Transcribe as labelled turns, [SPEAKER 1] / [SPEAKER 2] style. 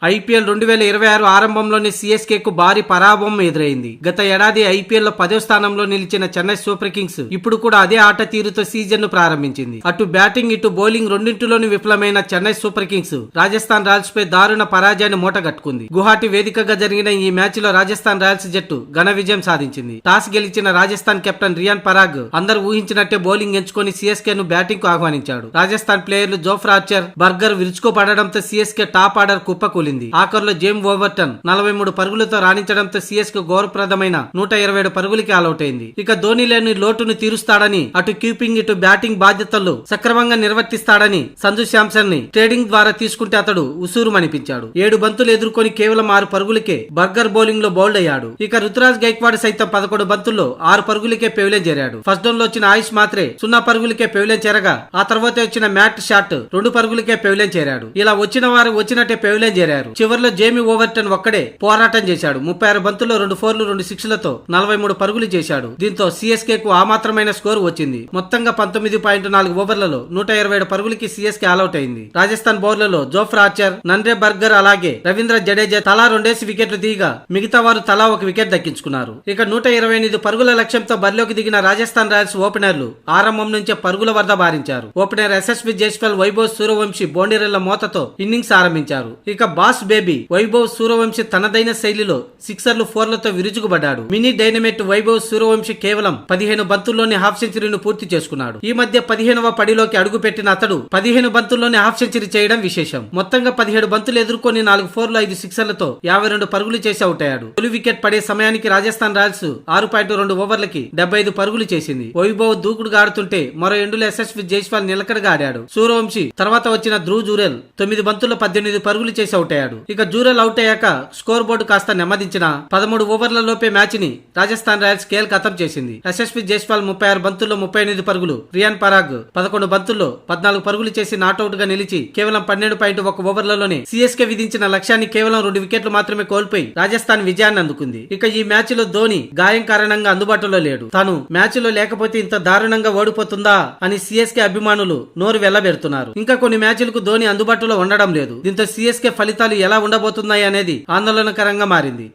[SPEAKER 1] IPL 2026 ఆరంభంలోనే CSK కు భారీ పరాభవం ఎదురైంది. గత ఏడాది ఐపీఎల్ లో 10వ స్థానంలో నిలిచిన చెన్నై సూపర్ కింగ్స్ ఇప్పుడు కూడా అదే ఆట తీరుతో సీజన్ ను ప్రారంభించింది. అటు బ్యాటింగ్ ఇటు బౌలింగ్ రెండింటిలోనూ విఫలమైన Chennai Super Kings Rajasthan Royals పై దారుణ పరాజయాన్ని మూటగట్టుకుంది. గువాహటి వేదికగా జరిగిన ఈ మ్యాచ్ లో రాజస్థాన్ రాయల్స్ జట్టు ఘన విజయం సాధించింది. టాస్ గెలిచిన రాజస్థాన్ కెప్టెన్ రియాన్ పరాగ్ అందరూ ఊహించినట్టే బౌలింగ్ ఎంచుకొని సిఎస్కే ను బ్యాటింగ్ కు ఆహ్వానించాడు. రాజస్థాన్ ప్లేయర్లు జోఫ్రా ఆర్చర్, బర్గర్ విరుచుకుపడడంతో సిఎస్కే టాప్ ఆర్డర్ కుప్పకూలింది. ఆఖరులో జేమ్ ఓవర్టన్ 43 పరుగులతో రాణించడంతో సిఎస్కే గౌరవప్రదమైన 127 పరుగులకి ఆలౌట్ అయింది. ఇక ధోని లేని లోటును తీరుస్తాడని, అటు కీపింగ్ ఇటు బ్యాటింగ్ బాధ్యతలు సక్రమంగా నిర్వర్తిస్తాడని సంజు శాంసన్ ని ట్రేడింగ్ ద్వారా తీసుకుంటే అతడు ఉసూరుమనిపించాడు. 7 బంతులు ఎదుర్కొని కేవలం 6 పరుగులకే బర్గర్ బౌలింగ్ లో బౌల్డ్ అయ్యాడు. ఇక రుతురాజ్ గైక్వాడ్ సైతం 11 బంతుల్లో 6 పరుగులకే పెవిలియన్ చేరాడు. ఫస్ట్ డౌన్ లో వచ్చిన ఆయుష్ మాత్రే 0 పరుగులకే పెవిలియన్ చేరగా, ఆ తర్వాత వచ్చిన మ్యాట్ షాట్ 2 పరుగులకే పెవిలియన్ చేరాడు. ఇలా వచ్చిన వారు వచ్చినట్టే పెవిలియన్ చేరారు. చివరిలో జేమీ ఓవర్టన్ ఒక్కడే పోరాటం చేశాడు. 36 బంతుల్లో 2 4లు 2 6లతో 43 పరుగులు చేశాడు. దీంతో సిఎస్కే కు ఆ మాత్రమైన స్కోర్ వచ్చింది. మొత్తంగా 19.4 ఓవర్లలో 127 పరుగులకి సిఎస్కే ఆల్అౌట్ అయింది. రాజస్థాన్ బౌలర్లలో జోఫ్రా ఆర్చర్, నంద్రే బర్గర్ అలాగే రవీంద్ర జడేజా తలా 2 వికెట్లు దిగా మిగతా వారు తలా 1 వికెట్ దక్కించుకున్నారు. ఇక 128 పరుగుల లక్ష్యంతో బరిలోకి దిగిన రాజస్థాన్ రాయల్స్ ఓపెనర్లు ఆరంభం నుంచే పరుగుల వరద బారించారు. ఓపెనర్ ఎస్ఎస్వి జైస్వాల్, వైభవ్ సూర్యవంశీ బౌండరీల మోతతో ఇన్నింగ్స్ ఆరంభించారు. ఇక బాస్ బేబీ వైభవ్ సూర్యవంశీ తనదైన శైలిలో 6ర్లు 4లతో విరుచుకుపడ్డాడు. మినీ డైనమైట్ వైభవ్ సూర్యవంశీ కేవలం 15 బంతుల్లోనే హాఫ్ సెంచరీని పూర్తి చేసుకున్నాడు. ఈ మధ్య 15వ పడిలోకి అడుగు పెట్టిన అతడు 15 బంతుల్లోనే హాఫ్ సెంచరీ చేయడం విశేషం. మొత్తంగా 17 బంతులు ఎదుర్కొని 4 4లు 5 6ర్లతో 52 పరుగులు చేసి అవుట్ అయ్యాడు. తొలి వికెట్ పడే సమయానికి రాజస్థాన్ రాయల్స్ 6.2 ఓవర్లకి 75 పరుగులు చేసింది. వైభవ్ దూకుడుగా ఆడుతుంటే మరో ఎండులో ఎస్ఎస్వి జైస్వాల్ నిలకడగా ఆడాడు. సూర్యవంశీ తర్వాత వచ్చిన ధ్రువ్ జురెల్ 9 బంతుల్లో 18 పరుగులు చేసి అవుట్ అయ్యాడు. ఇక జూరెల్ అవుట్ అయ్యాక స్కోర్ బోర్డు కాస్త నెమ్మదించిన 13 ఓవర్ల లోపే మ్యాచ్ ని రాజస్థాన్ రాయల్స్ కేల్ ఖతం చేసింది. ఎస్ఎస్వి జైస్వాల్ 36 బంతుల్లో 38 పరుగులు, రియాన్ పరాగ్ 11 బంతుల్లో 14 పరుగులు చేసి నాట్అవుట్ గా నిలిచి కేవలం 12.1 ఓవర్లలోనే సిఎస్కే విధించిన లక్ష్యాన్ని కేవలం 2 వికెట్లు మాత్రమే కోల్పోయి రాజస్థాన్ విజయాన్ని అందుకుంది. ఇక ఈ మ్యాచ్ లో ధోని గాయం కారణంగా అందుబాటులో లేడు. తాను మ్యాచ్ లో లేకపోతే ఇంత దారుణంగా ఓడిపోతుందా అని సిఎస్కే అభిమానులు నోరు వెళ్లబెడుతున్నారు. ఇంకా కొన్ని మ్యాచ్లకు ధోని అందుబాటులో ఉండడం లేదు. దీంతో సిఎస్కే ఫలితాలు ఎలా ఉండబోతున్నాయి అనేది ఆందోళనకరంగా మారింది.